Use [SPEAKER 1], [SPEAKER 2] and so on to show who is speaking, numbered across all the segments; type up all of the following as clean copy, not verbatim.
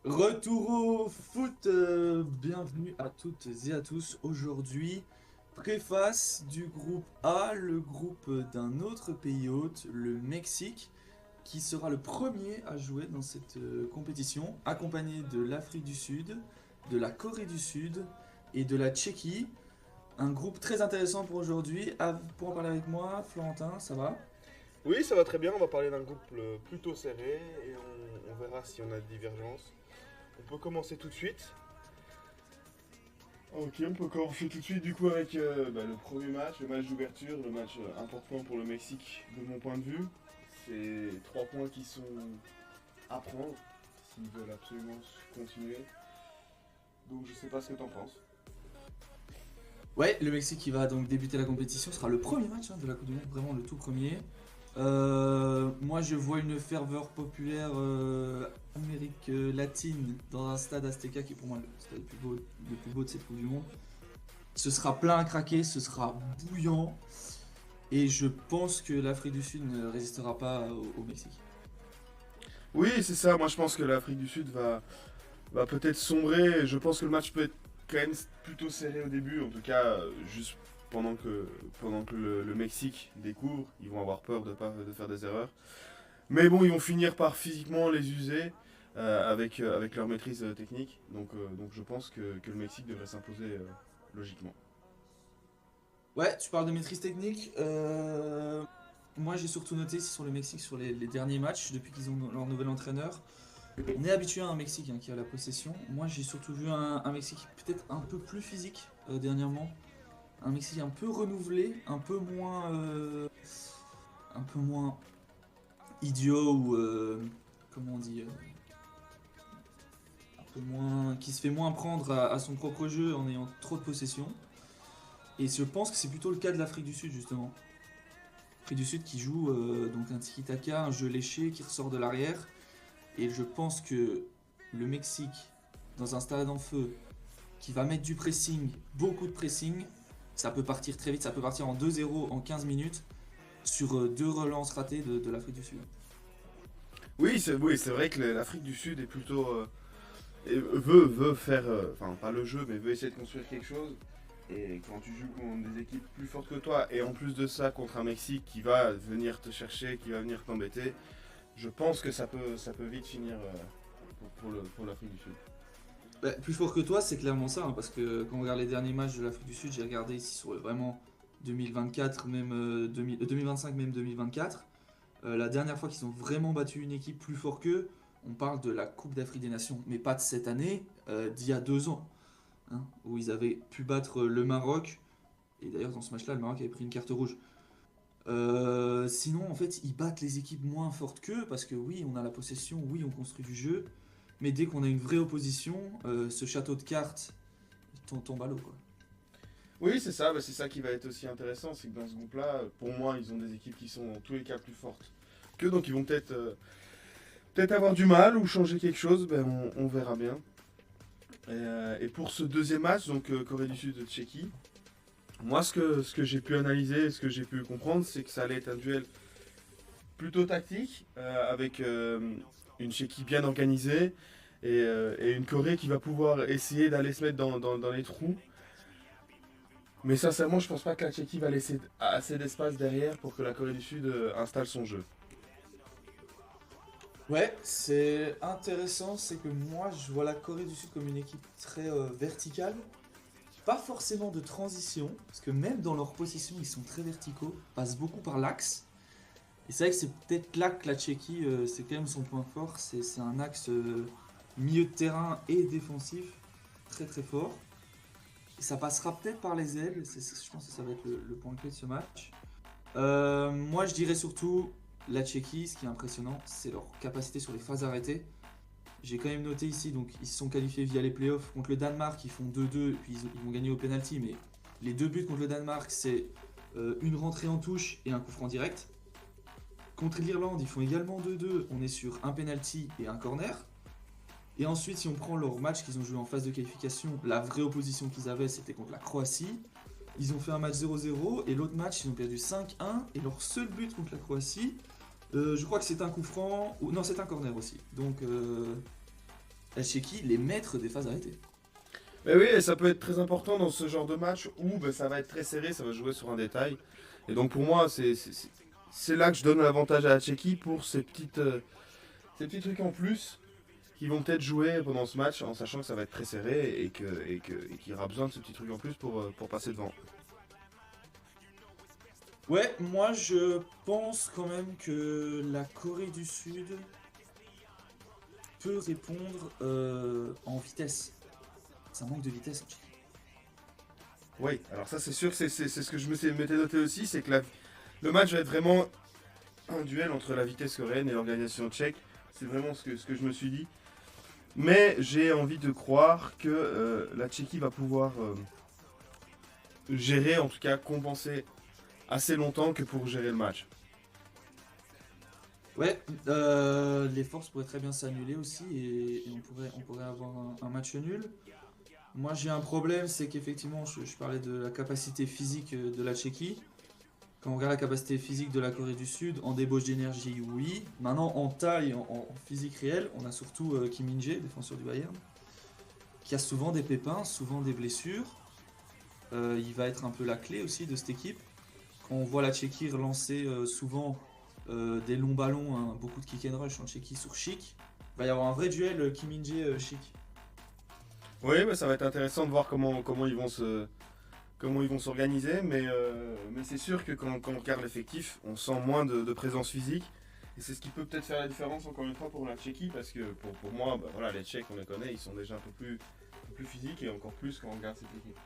[SPEAKER 1] Retour au foot, bienvenue à toutes et à tous. Aujourd'hui, préface du groupe A, le groupe d'un autre pays hôte, le Mexique, qui sera le premier à jouer dans cette compétition, accompagné de l'Afrique du Sud, de la Corée du Sud et de la Tchéquie. Un groupe très intéressant pour aujourd'hui. Pour en parler avec moi, Florentin, ça va?
[SPEAKER 2] Oui, ça va très bien. On va parler d'un groupe plutôt serré et on verra si on a des divergences. On peut commencer tout de suite. Ok, on peut commencer tout de suite du coup avec le premier match, le match d'ouverture, le match important pour le Mexique de mon point de vue. C'est 3 points qui sont à prendre s'ils veulent absolument continuer. Donc je sais pas ce que t'en penses.
[SPEAKER 1] Ouais, le Mexique qui va donc débuter la compétition sera le premier match de la Coupe du Monde, vraiment le tout premier. Moi, je vois une ferveur populaire Amérique latine dans un stade Azteca qui est pour moi le stade le plus beau de cette Coupe du Monde. Ce sera plein à craquer, ce sera bouillant et je pense que l'Afrique du Sud ne résistera pas au Mexique.
[SPEAKER 2] Oui, c'est ça. Moi je pense que l'Afrique du Sud va peut-être sombrer. Je pense que le match peut être quand même plutôt serré au début. En tout cas, juste pendant que le Mexique découvre, ils vont avoir peur de faire des erreurs. Mais bon, ils vont finir par physiquement les user avec leur maîtrise technique. Donc je pense que le Mexique devrait s'imposer logiquement.
[SPEAKER 1] Ouais, tu parles de maîtrise technique. Moi, j'ai surtout noté sur le Mexique sur les derniers matchs depuis qu'ils ont leur nouvel entraîneur. On est habitué à un Mexique qui a la possession. Moi, j'ai surtout vu un Mexique peut-être un peu plus physique dernièrement. Un Mexique un peu renouvelé, un peu moins idiot ou comment on dit, un peu moins, qui se fait moins prendre à son propre jeu en ayant trop de possession. Et je pense que c'est plutôt le cas de l'Afrique du Sud justement. L'Afrique du Sud qui joue donc un tiki-taka, un jeu léché qui ressort de l'arrière. Et je pense que le Mexique, dans un stade en feu, qui va mettre du pressing, beaucoup de pressing, ça peut partir très vite, ça peut partir en 2-0 en 15 minutes sur deux relances ratées de l'Afrique du Sud.
[SPEAKER 2] Oui, c'est vrai que l'Afrique du Sud est plutôt veut faire, enfin pas le jeu, mais veut essayer de construire quelque chose. Et quand tu joues contre des équipes plus fortes que toi, et en plus de ça contre un Mexique qui va venir te chercher, qui va venir t'embêter, je pense que ça peut vite finir pour l'Afrique du Sud.
[SPEAKER 1] Bah, plus fort que toi, c'est clairement ça, parce que quand on regarde les derniers matchs de l'Afrique du Sud, j'ai regardé ici sur vraiment 2024, même 2025, même 2024. La dernière fois qu'ils ont vraiment battu une équipe plus fort qu'eux, on parle de la Coupe d'Afrique des Nations, mais pas de cette année, d'il y a 2 ans, hein, où ils avaient pu battre le Maroc. Et d'ailleurs, dans ce match-là, le Maroc avait pris une carte rouge. Sinon, en fait, ils battent les équipes moins fortes qu'eux, parce que oui, on a la possession, oui, on construit du jeu, mais dès qu'on a une vraie opposition, ce château de cartes tombe à l'eau, quoi.
[SPEAKER 2] Oui, c'est ça, c'est ça qui va être aussi intéressant, c'est que dans ce groupe-là, pour moi, ils ont des équipes qui sont dans tous les cas plus fortes que, donc ils vont peut-être avoir du mal ou changer quelque chose, on verra bien. Et pour ce deuxième match, donc Corée du Sud de Tchéquie, moi ce que j'ai pu analyser, ce que j'ai pu comprendre, c'est que ça allait être un duel plutôt tactique, avec une Tchéquie bien organisée et une Corée qui va pouvoir essayer d'aller se mettre dans les trous. Mais sincèrement, je pense pas que la Tchéquie va laisser assez d'espace derrière pour que la Corée du Sud installe son jeu.
[SPEAKER 1] Ouais, c'est intéressant, c'est que moi je vois la Corée du Sud comme une équipe très verticale, pas forcément de transition, parce que même dans leur possession ils sont très verticaux, passent beaucoup par l'axe. Et c'est vrai que c'est peut-être là que la Tchéquie, c'est quand même son point fort, c'est un axe milieu de terrain et défensif très très fort. Et ça passera peut-être par les ailes, je pense que ça va être le point clé de ce match. Moi je dirais surtout la Tchéquie, ce qui est impressionnant, c'est leur capacité sur les phases arrêtées. J'ai quand même noté ici, donc ils se sont qualifiés via les playoffs contre le Danemark, ils font 2-2, puis ils vont gagner au penalty, mais les deux buts contre le Danemark, c'est une rentrée en touche et un coup franc direct. Contre l'Irlande, ils font également 2-2, on est sur un penalty et un corner. Et ensuite, si on prend leur match qu'ils ont joué en phase de qualification, la vraie opposition qu'ils avaient, c'était contre la Croatie. Ils ont fait un match 0-0 et l'autre match, ils ont perdu 5-1. Et leur seul but contre la Croatie, je crois que c'est un coup franc, ou non, c'est un corner aussi. Donc, la Tchéquie les maîtres des phases arrêtées.
[SPEAKER 2] Mais oui, et ça peut être très important dans ce genre de match où ça va être très serré, ça va jouer sur un détail. Et donc pour moi, c'est là que je donne l'avantage à la Tchéquie pour ces petits trucs en plus qui vont peut-être jouer pendant ce match en sachant que ça va être très serré et qu'il y aura besoin de ce petit truc en plus pour passer devant.
[SPEAKER 1] Ouais, moi je pense quand même que la Corée du Sud peut répondre en vitesse. C'est un manque de vitesse en Tchéquie.
[SPEAKER 2] Oui, alors ça c'est sûr, c'est ce que je m'étais noté aussi, c'est que le match va être vraiment un duel entre la vitesse coréenne et l'organisation tchèque. C'est vraiment ce que je me suis dit. Mais j'ai envie de croire que la Tchéquie va pouvoir gérer, en tout cas compenser assez longtemps que pour gérer le match.
[SPEAKER 1] Ouais, les forces pourraient très bien s'annuler aussi et on pourrait avoir un match nul. Moi j'ai un problème, c'est qu'effectivement je parlais de la capacité physique de la Tchéquie. Quand on regarde la capacité physique de la Corée du Sud, en débauche d'énergie, oui. Maintenant en taille, en physique réelle, on a surtout Kim Min-jae, défenseur du Bayern, qui a souvent des pépins, souvent des blessures. Il va être un peu la clé aussi de cette équipe. Quand on voit la Tchéquie relancer souvent des longs ballons, hein, beaucoup de kick and rush en Tchéquie sur Chic, il va y avoir un vrai duel Kim Min-jae-Chic.
[SPEAKER 2] Oui, ça va être intéressant de voir comment ils vont s'organiser, mais c'est sûr que quand on regarde l'effectif, on sent moins de présence physique. Et c'est ce qui peut peut-être faire la différence encore une fois pour la Tchéquie, parce que pour moi, voilà, les Tchèques, on les connaît, ils sont déjà un peu plus physiques et encore plus quand on regarde cette équipe.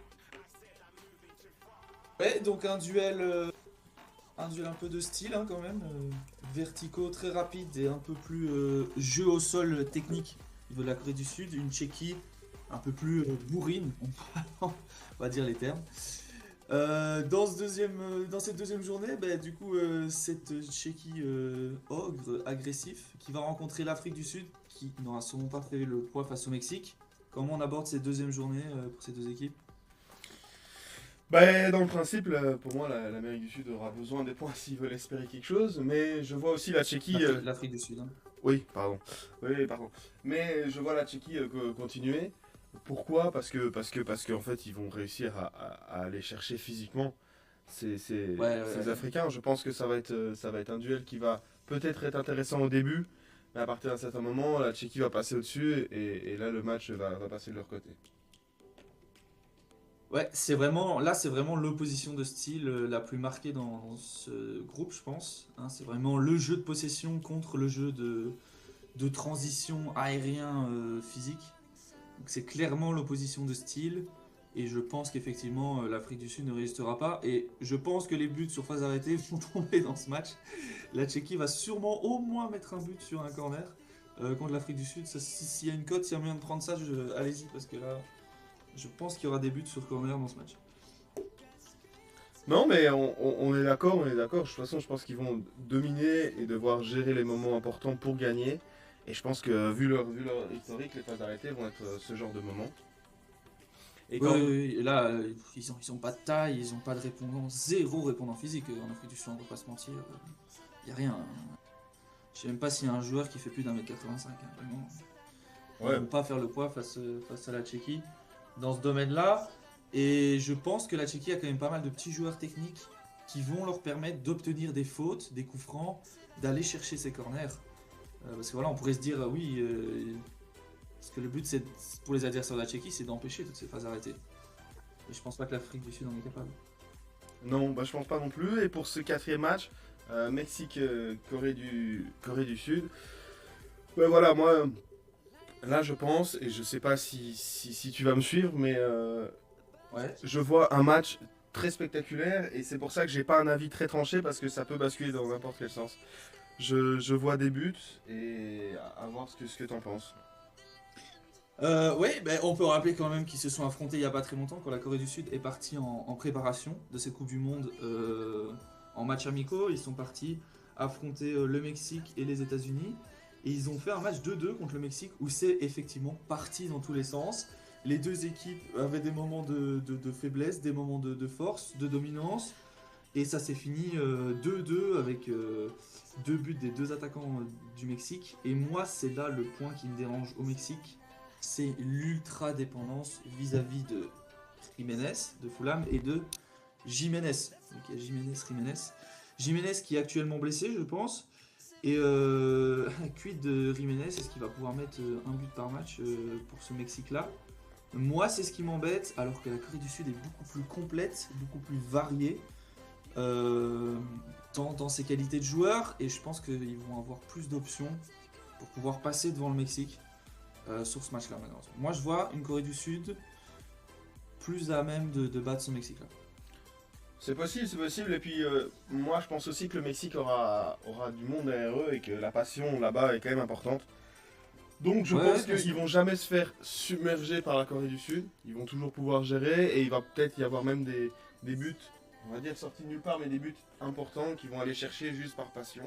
[SPEAKER 1] Ouais, donc un duel un peu de style hein, quand même, verticaux très rapide et un peu plus jeu au sol technique au niveau de la Corée du Sud, une Tchéquie un peu plus bourrine, on va dire les termes. Dans cette deuxième journée, bah, du coup, cette Tchéquie ogre, agressif, qui va rencontrer l'Afrique du Sud, qui n'aura sûrement pas fait le poids face au Mexique. Comment on aborde cette deuxième journée pour ces deux équipes?
[SPEAKER 2] Dans le principe, pour moi, l'Amérique du Sud aura besoin des points s'ils veulent espérer quelque chose, mais je vois aussi la Tchéquie.
[SPEAKER 1] L'Afrique du Sud. Hein.
[SPEAKER 2] Oui, pardon. Oui, pardon. Mais je vois la Tchéquie continuer. Pourquoi? Parce qu'en fait, ils vont réussir à aller chercher physiquement ces Africains. Je pense que ça va être un duel qui va peut-être être intéressant au début, mais à partir d'un certain moment, la Tchéquie va passer au-dessus et là, le match va passer de leur côté.
[SPEAKER 1] Ouais, c'est vraiment l'opposition de style la plus marquée dans ce groupe, je pense. Hein, c'est vraiment le jeu de possession contre le jeu de transition aérien physique. Donc c'est clairement l'opposition de style. Et je pense qu'effectivement l'Afrique du Sud ne résistera pas. Et je pense que les buts sur phase arrêtée vont tomber dans ce match. La Tchéquie va sûrement au moins mettre un but sur un corner contre l'Afrique du Sud. S'il y a une cote, s'il y a moyen de prendre ça, allez-y parce que là, je pense qu'il y aura des buts sur corner dans ce match.
[SPEAKER 2] Non, mais on est d'accord, on est d'accord. De toute façon, je pense qu'ils vont dominer et devoir gérer les moments importants pour gagner. Et je pense que vu leur historique, les phases arrêtées vont être ce genre de moment. Et
[SPEAKER 1] Oui,
[SPEAKER 2] quand...
[SPEAKER 1] oui, oui. Et là, ils ont pas de taille, ils ont pas de répondant, zéro répondant physique en Afrique du Sud, on va pas se mentir. Il y a rien. Je sais même pas s'il y a un joueur qui fait plus d'1m85. Hein, vraiment. Ils
[SPEAKER 2] Ouais.
[SPEAKER 1] vont pas faire le poids face à la Tchéquie dans ce domaine-là. Et je pense que la Tchéquie a quand même pas mal de petits joueurs techniques qui vont leur permettre d'obtenir des fautes, des coups francs, d'aller chercher ces corners. Parce que voilà, on pourrait se dire, oui, parce que le but c'est pour les adversaires de la Tchéquie, c'est d'empêcher toutes ces phases arrêtées. Et je pense pas que l'Afrique du Sud en est capable.
[SPEAKER 2] Non, je pense pas non plus. Et pour ce quatrième match, Mexique, Corée du Sud, voilà, moi, là je pense, et je sais pas si tu vas me suivre, mais
[SPEAKER 1] Ouais.
[SPEAKER 2] je vois un match très spectaculaire et c'est pour ça que j'ai pas un avis très tranché parce que ça peut basculer dans n'importe quel sens. Je vois des buts et à voir ce que t'en penses.
[SPEAKER 1] Ouais, ben, on peut rappeler quand même qu'ils se sont affrontés il y a pas très longtemps quand la Corée du Sud est partie en préparation de cette Coupe du Monde en match amicaux. Ils sont partis affronter le Mexique et les États-Unis. Et ils ont fait un match 2-2 contre le Mexique où c'est effectivement parti dans tous les sens. Les deux équipes avaient des moments de faiblesse, des moments de force, de dominance. Et ça s'est fini 2-2 avec deux buts des deux attaquants du Mexique. Et moi, c'est là le point qui me dérange au Mexique. c'est l'ultra dépendance vis-à-vis de Jiménez, de Fulham, et de Jiménez. Donc il y a Jiménez. Jiménez qui est actuellement blessé, je pense. Et quid de Jiménez, est-ce qu'il va pouvoir mettre un but par match pour ce Mexique-là? Moi, c'est ce qui m'embête, alors que la Corée du Sud est beaucoup plus complète, beaucoup plus variée euh, dans ses qualités de joueur, et je pense qu'ils vont avoir plus d'options pour pouvoir passer devant le Mexique sur ce match-là, malheureusement. Moi, je vois une Corée du Sud plus à même de battre ce Mexique-là.
[SPEAKER 2] C'est possible. Et puis moi je pense aussi que le Mexique aura du monde derrière eux et que la passion là-bas est quand même importante. Donc je pense qu'ils vont jamais se faire submerger par la Corée du Sud. Ils vont toujours pouvoir gérer et il va peut-être y avoir même des buts, on va dire sortis de nulle part, mais des buts importants qu'ils vont aller chercher juste par passion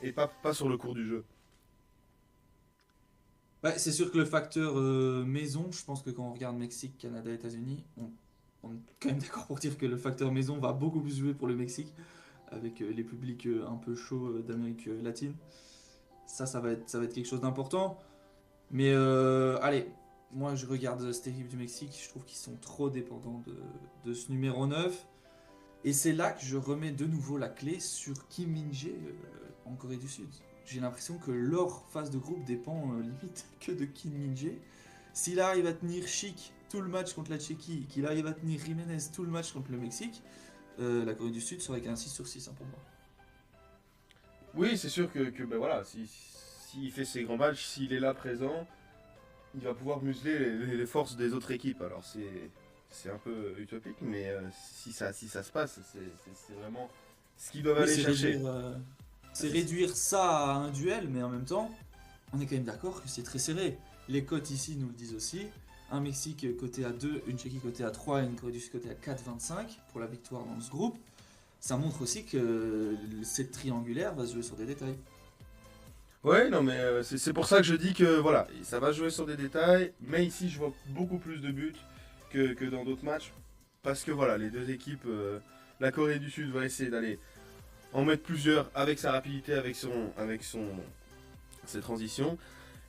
[SPEAKER 2] et pas sur le cours du jeu.
[SPEAKER 1] Ouais, c'est sûr que le facteur maison, je pense que quand on regarde Mexique, Canada, États-Unis, on est quand même d'accord pour dire que le facteur maison va beaucoup plus jouer pour le Mexique, avec les publics un peu chauds d'Amérique latine. Ça va être quelque chose d'important. Mais allez, moi je regarde cette équipe du Mexique, je trouve qu'ils sont trop dépendants de ce numéro 9. Et c'est là que je remets de nouveau la clé sur Kim Min-jae en Corée du Sud. J'ai l'impression que leur phase de groupe dépend limite que de Kim Min-jae. S'il arrive à tenir Chic tout le match contre la Tchéquie, qu'il arrive à tenir Jiménez tout le match contre le Mexique, la Corée du Sud serait qu'un 6 sur 6 pour moi.
[SPEAKER 2] Oui, c'est sûr que ben voilà, s'il fait ses grands matchs, s'il est là présent, il va pouvoir museler les forces des autres équipes. Alors c'est un peu utopique, mais si ça se passe, c'est vraiment ce qu'ils doivent
[SPEAKER 1] Oui,
[SPEAKER 2] aller chercher.
[SPEAKER 1] C'est réduire ça à un duel, mais en même temps, on est quand même d'accord que c'est très serré. Les cotes ici nous le disent aussi. Un Mexique côté à 2, une Tchéquie côté à 3 et une Corée du Sud côté à 4,25 pour la victoire dans ce groupe. Ça montre aussi que cette triangulaire va se jouer sur des détails.
[SPEAKER 2] Ouais, non, mais c'est pour ça que je dis que voilà, ça va jouer sur des détails, mais ici je vois beaucoup plus de buts que dans d'autres matchs. Parce que voilà, les deux équipes, la Corée du Sud va essayer d'aller en mettre plusieurs avec sa rapidité, ses transitions.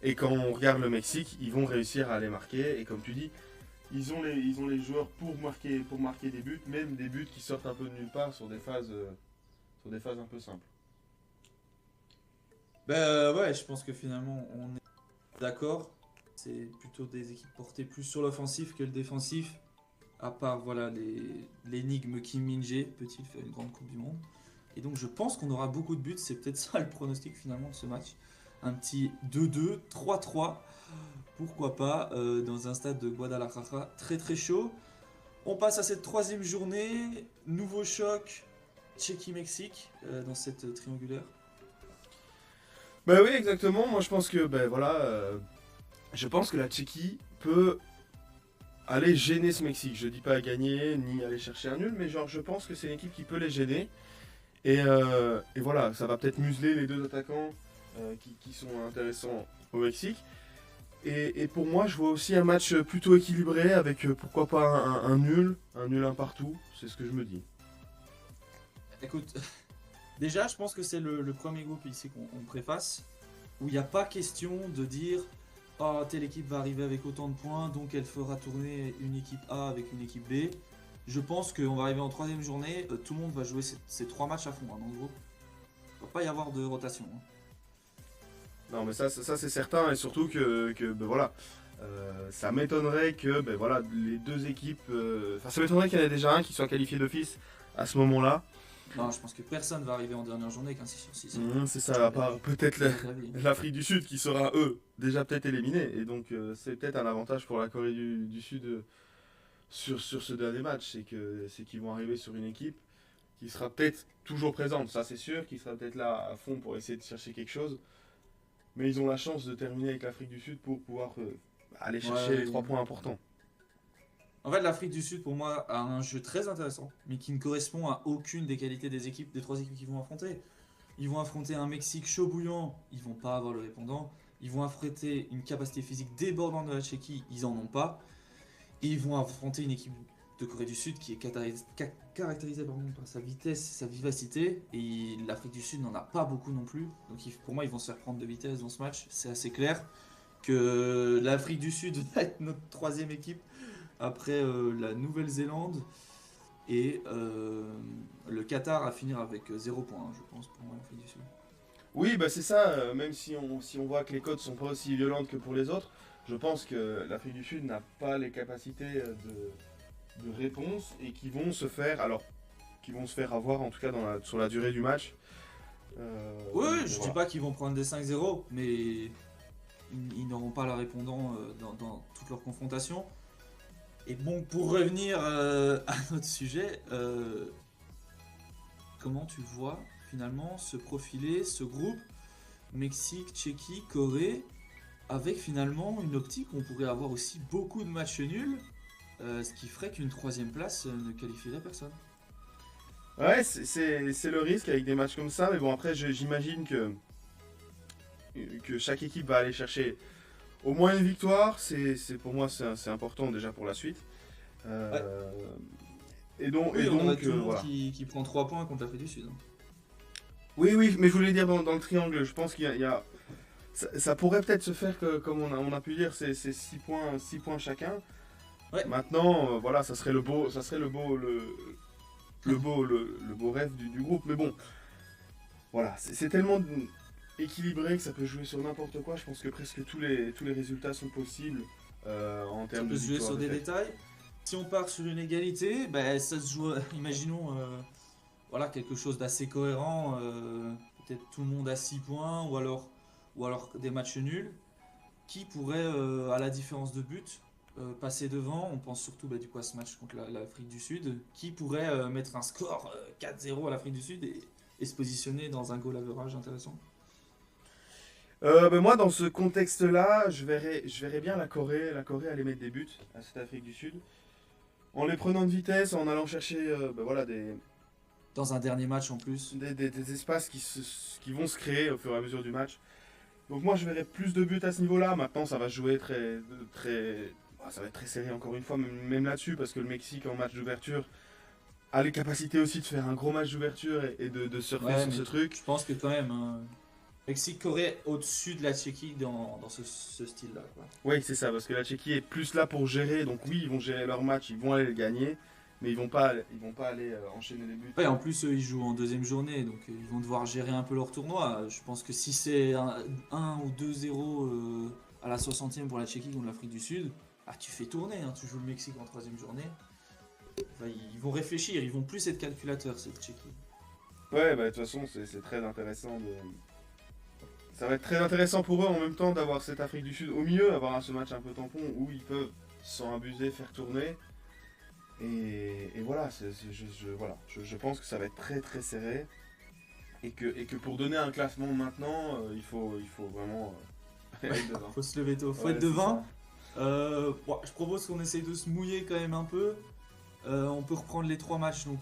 [SPEAKER 2] Et quand on regarde le Mexique, ils vont réussir à les marquer. Et comme tu dis, ils ont les joueurs pour marquer des buts, même des buts qui sortent un peu de nulle part sur des phases un peu simples.
[SPEAKER 1] Ouais, je pense que finalement on est d'accord. C'est plutôt des équipes portées plus sur l'offensif que le défensif. À part voilà l'énigme Kim Min-jae, peut-il faire une grande Coupe du Monde. Et donc je pense qu'on aura beaucoup de buts, c'est peut-être ça le pronostic finalement de ce match. Un petit 2-2, 3-3, pourquoi pas, dans un stade de Guadalajara très très chaud. On passe à cette troisième journée, nouveau choc, Tchéquie-Mexique dans cette triangulaire.
[SPEAKER 2] Bah oui, exactement. Moi je pense que ben voilà, je pense que la Tchéquie peut aller gêner ce Mexique. Je dis pas gagner ni aller chercher un nul, mais genre je pense que c'est une équipe qui peut les gêner. Et voilà, ça va peut-être museler les deux attaquants qui sont intéressants au Mexique. Et pour moi, je vois aussi un match plutôt équilibré avec pourquoi pas un nul, un partout. C'est ce que je me dis.
[SPEAKER 1] Écoute, déjà je pense que c'est le premier groupe ici qu'on préface, où il n'y a pas question de dire oh, telle équipe va arriver avec autant de points, donc elle fera tourner une équipe A avec une équipe B. Je pense qu'on va arriver en troisième journée, tout le monde va jouer ces trois matchs à fond dans le groupe. Il ne va pas y avoir de rotation.
[SPEAKER 2] Non, mais ça c'est certain, et surtout que ben voilà, ça m'étonnerait que ben voilà, les deux équipes. Enfin, ça m'étonnerait qu'il y en ait déjà un qui soit qualifié d'office à ce moment-là.
[SPEAKER 1] Non, je pense que personne va arriver en dernière journée avec un 6 sur 6.
[SPEAKER 2] C'est ça, à part peut-être l'Afrique du Sud qui sera, eux, déjà peut-être éliminés. Et donc, c'est peut-être un avantage pour la Corée du Sud sur ce dernier match. C'est qu'ils vont arriver sur une équipe qui sera peut-être toujours présente, ça c'est sûr, qui sera peut-être là à fond pour essayer de chercher quelque chose. Mais ils ont la chance de terminer avec l'Afrique du Sud pour pouvoir aller chercher les 3 points importants.
[SPEAKER 1] En fait, l'Afrique du Sud, pour moi, a un jeu très intéressant, mais qui ne correspond à aucune des qualités des trois équipes qu'ils vont affronter. Ils vont affronter un Mexique chaud bouillant, ils vont pas avoir le répondant. Ils vont affronter une capacité physique débordante de la Tchéquie, ils en ont pas. Et ils vont affronter une équipe de Corée du Sud qui est caractérisée par sa vitesse et sa vivacité. Et l'Afrique du Sud n'en a pas beaucoup non plus. Donc pour moi, ils vont se faire prendre de vitesse dans ce match, c'est assez clair. que l'Afrique du Sud va être notre troisième équipe après la Nouvelle-Zélande et le Qatar à finir avec 0 points, hein, je pense, pour l'Afrique du Sud.
[SPEAKER 2] Oui, bah c'est ça, même si on voit que les codes sont pas aussi violentes que pour les autres, je pense que l'Afrique du Sud n'a pas les capacités de réponse et qui vont se faire, alors, qui vont se faire avoir en tout cas sur la durée du match.
[SPEAKER 1] Oui,
[SPEAKER 2] Donc,
[SPEAKER 1] je dis
[SPEAKER 2] voilà.
[SPEAKER 1] pas qu'ils vont prendre des 5-0, mais ils n'auront pas la répondant dans toutes leurs confrontations. Et bon, pour revenir à notre sujet, comment tu vois finalement se profiler ce groupe Mexique, Tchéquie, Corée, avec finalement une optique où on pourrait avoir aussi beaucoup de matchs nuls, ce qui ferait qu'une troisième place ne qualifierait personne.
[SPEAKER 2] Ouais, c'est le risque avec des matchs comme ça, mais bon, après, j'imagine que chaque équipe va aller chercher au moins une victoire. Pour moi, c'est important déjà pour la suite.
[SPEAKER 1] Ouais.
[SPEAKER 2] Euh, et
[SPEAKER 1] Oui, on aurait
[SPEAKER 2] donc
[SPEAKER 1] tout le monde
[SPEAKER 2] voilà.
[SPEAKER 1] qui prend 3 points contre l'Afrique du Sud, hein.
[SPEAKER 2] Oui, oui, mais je voulais dire dans le triangle, je pense ça pourrait peut-être se faire comme on a pu dire, c'est 6 points chacun.
[SPEAKER 1] Ouais,
[SPEAKER 2] Maintenant, voilà, ça serait le beau rêve du groupe. Mais bon, voilà, c'est tellement équilibré que ça peut jouer sur n'importe quoi. Je pense que presque tous les résultats sont possibles en
[SPEAKER 1] ça
[SPEAKER 2] termes de
[SPEAKER 1] peut se jouer
[SPEAKER 2] victoire
[SPEAKER 1] sur des
[SPEAKER 2] défaite.
[SPEAKER 1] détails. Si on part sur une égalité, ben, ça se joue, imaginons voilà, quelque chose d'assez cohérent, peut-être tout le monde à 6 points, ou alors des matchs nuls, qui pourrait, à la différence de but, passer devant. On pense surtout bah, du coup à ce match contre l'Afrique du Sud, qui pourrait mettre un score 4-0 à l'Afrique du Sud et se positionner dans un goal average intéressant.
[SPEAKER 2] Ben moi, dans ce contexte-là, je verrais bien la Corée aller mettre des buts à cette Afrique du Sud. En les prenant de vitesse, en allant chercher ben voilà,
[SPEAKER 1] Dans un dernier match en plus.
[SPEAKER 2] des espaces qui vont se créer au fur et à mesure du match. Donc moi, je verrais plus de buts à ce niveau-là. Maintenant, ça va se jouer ça va être très serré encore une fois, même là-dessus, parce que le Mexique, en match d'ouverture, a les capacités aussi de faire un gros match d'ouverture et de surfer
[SPEAKER 1] Ouais,
[SPEAKER 2] sur
[SPEAKER 1] mais
[SPEAKER 2] ce truc.
[SPEAKER 1] je pense que quand même, hein, Mexique-Corée au-dessus de la Tchéquie dans ce style-là, quoi.
[SPEAKER 2] Oui, c'est ça, parce que la Tchéquie est plus là pour gérer. Donc oui, ils vont gérer leur match, ils vont aller le gagner, mais ils vont pas aller enchaîner les buts.
[SPEAKER 1] Ouais, en plus, eux, ils jouent en deuxième journée, donc ils vont devoir gérer un peu leur tournoi. Je pense que si c'est 1 ou 2-0 à la 60e pour la Tchéquie contre l'Afrique du Sud, ah, tu fais tourner, hein, tu joues le Mexique en troisième journée. Enfin, ils vont réfléchir, ils vont plus être calculateurs, cette Tchéquie.
[SPEAKER 2] Ouais, bah de toute façon, c'est très intéressant Ça va être très intéressant pour eux en même temps d'avoir cette Afrique du Sud au milieu, avoir ce match un peu tampon où ils peuvent, sans abuser, faire tourner. Et voilà, voilà. Je pense que ça va être très très serré. Et que pour donner un classement maintenant, il faut vraiment être devant.
[SPEAKER 1] Faut se lever tôt, faut être
[SPEAKER 2] Ouais, c'est
[SPEAKER 1] devant.
[SPEAKER 2] ça.
[SPEAKER 1] Bon, je propose qu'on essaye de se mouiller quand même un peu. On peut reprendre les 3 matchs donc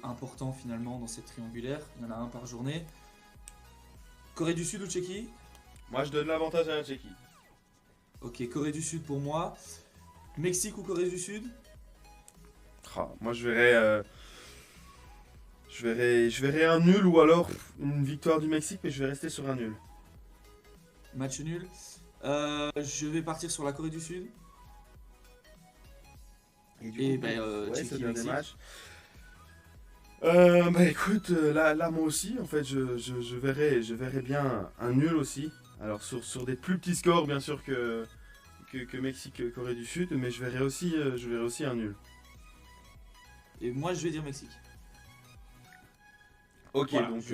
[SPEAKER 1] importants finalement dans cette triangulaire. Il y en a un par journée. Corée du Sud ou Tchéquie?
[SPEAKER 2] Moi, je donne l'avantage à la Tchéquie.
[SPEAKER 1] Ok, Corée du Sud pour moi. Mexique ou Corée du Sud?
[SPEAKER 2] Ah, moi, je verrais un nul ou alors une victoire du Mexique, mais je vais rester sur un nul.
[SPEAKER 1] Match nul. Je vais partir sur la Corée du Sud.
[SPEAKER 2] Et du
[SPEAKER 1] Et
[SPEAKER 2] coup,
[SPEAKER 1] ben
[SPEAKER 2] ouais, ça
[SPEAKER 1] Tchéquie,
[SPEAKER 2] devient des
[SPEAKER 1] Mexique.
[SPEAKER 2] matchs. Bah écoute, là moi aussi, en fait, je verrais bien un nul aussi. Alors sur des plus petits scores, bien sûr, que Mexique-Corée du Sud, mais je verrais aussi un nul.
[SPEAKER 1] Et moi je vais dire Mexique.
[SPEAKER 2] Ok,
[SPEAKER 1] Voilà,
[SPEAKER 2] donc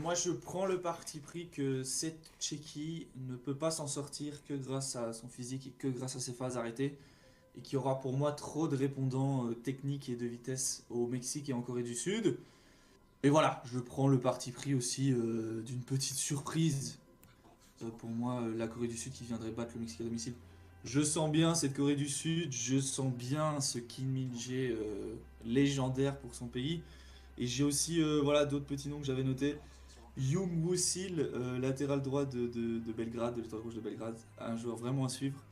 [SPEAKER 1] moi je prends le parti pris que cette Tchéquie ne peut pas s'en sortir que grâce à son physique et que grâce à ses phases arrêtées. Et qu'il y aura pour moi trop de répondants techniques et de vitesse au Mexique et en Corée du Sud. Et voilà, je prends le parti pris aussi d'une petite surprise. Pour moi, la Corée du Sud qui viendrait battre le Mexique à domicile. Je sens bien cette Corée du Sud, je sens bien ce Kim Min-jae légendaire pour son pays. Et j'ai aussi voilà, d'autres petits noms que j'avais notés. Young Woo-sil, latéral droit de Belgrade, de l'étoile rouge de Belgrade, un joueur vraiment à suivre.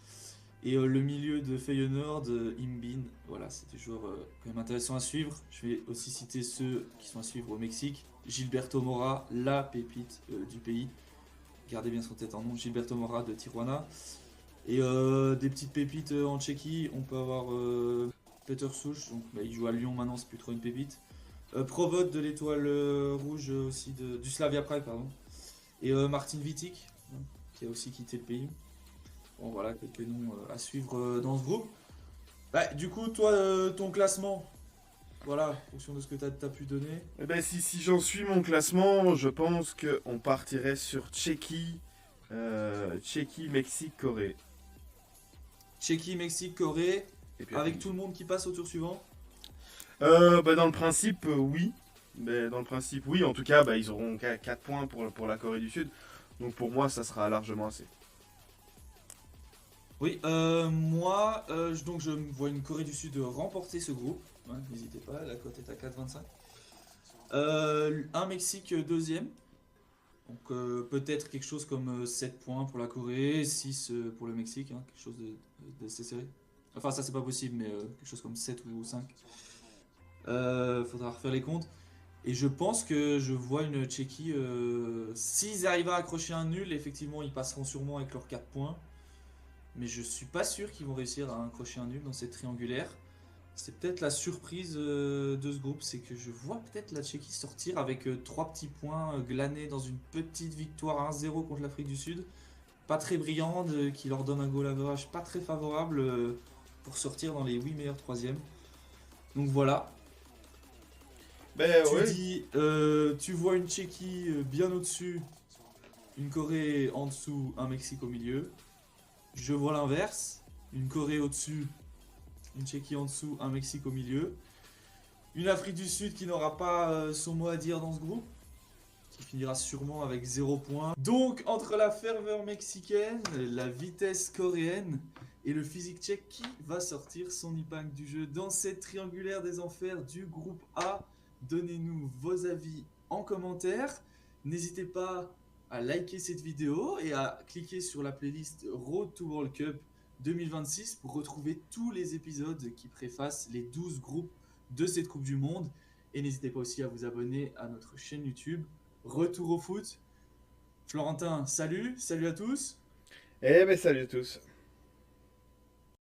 [SPEAKER 1] Et le milieu de Feyenoord, Imbin, voilà, c'est des joueurs quand même intéressants à suivre. Je vais aussi citer ceux qui sont à suivre au Mexique. Gilberto Mora, la pépite du pays. Gardez bien son tête en nom, Gilberto Mora de Tijuana. Et des petites pépites en Tchéquie, on peut avoir Peter Souch, donc bah, il joue à Lyon maintenant, c'est plus trop une pépite. Provod de l'Étoile Rouge aussi, du Slavia Prague, pardon. Et Martin Vitic, hein, qui a aussi quitté le pays. Bon voilà, quelques noms à suivre dans ce groupe. Bah, du coup, toi, ton classement, voilà, en fonction de ce que tu as pu donner.
[SPEAKER 2] Eh ben, si j'en suis mon classement, je pense qu'on partirait sur Tchéquie, Tchéquie, Mexique, Corée.
[SPEAKER 1] Tchéquie, Mexique, Corée,
[SPEAKER 2] Et puis
[SPEAKER 1] avec tout le monde qui passe au tour suivant.
[SPEAKER 2] bah, dans le principe, oui. Mais dans le principe, oui. En tout cas, bah, ils auront 4 points pour la Corée du Sud. Donc pour moi, ça sera largement assez.
[SPEAKER 1] Oui, moi, donc je vois une Corée du Sud remporter ce groupe. Ouais, n'hésitez pas, la cote est à 4,25. Un Mexique deuxième. Donc peut-être quelque chose comme 7 points pour la Corée, 6 pour le Mexique, hein, quelque chose d'assez serré. Enfin ça c'est pas possible, mais quelque chose comme 7 ou 5. Faudra refaire les comptes. Et je pense que je vois une Tchéquie, s'ils arrivent à accrocher un nul, effectivement ils passeront sûrement avec leurs 4 points. Mais je suis pas sûr qu'ils vont réussir à accrocher un nul dans cette triangulaire. C'est peut-être la surprise de ce groupe, c'est que je vois peut-être la Tchéquie sortir avec 3 petits points glanés dans une petite victoire 1-0 contre l'Afrique du Sud. Pas très brillante, qui leur donne un goal average pas très favorable pour sortir dans les 8 meilleurs troisièmes. Donc voilà,
[SPEAKER 2] Ben
[SPEAKER 1] tu
[SPEAKER 2] ouais.
[SPEAKER 1] dis, tu vois une Tchéquie bien au-dessus, une Corée en dessous, un Mexique au milieu. Je vois l'inverse, une Corée au-dessus, une Tchéquie en dessous, un Mexique au milieu. Une Afrique du Sud qui n'aura pas son mot à dire dans ce groupe, qui finira sûrement avec 0 points. Donc, entre la ferveur mexicaine, la vitesse coréenne et le physique tchèque, qui va sortir son épingle du jeu dans cette triangulaire des enfers du groupe A? Donnez-nous vos avis en commentaire. N'hésitez pas à liker cette vidéo et à cliquer sur la playlist Road to World Cup 2026 pour retrouver tous les épisodes qui préfacent les 12 groupes de cette Coupe du Monde. Et n'hésitez pas aussi à vous abonner à notre chaîne YouTube Retour au foot. Florentin, salut à tous.
[SPEAKER 2] Eh ben salut à tous.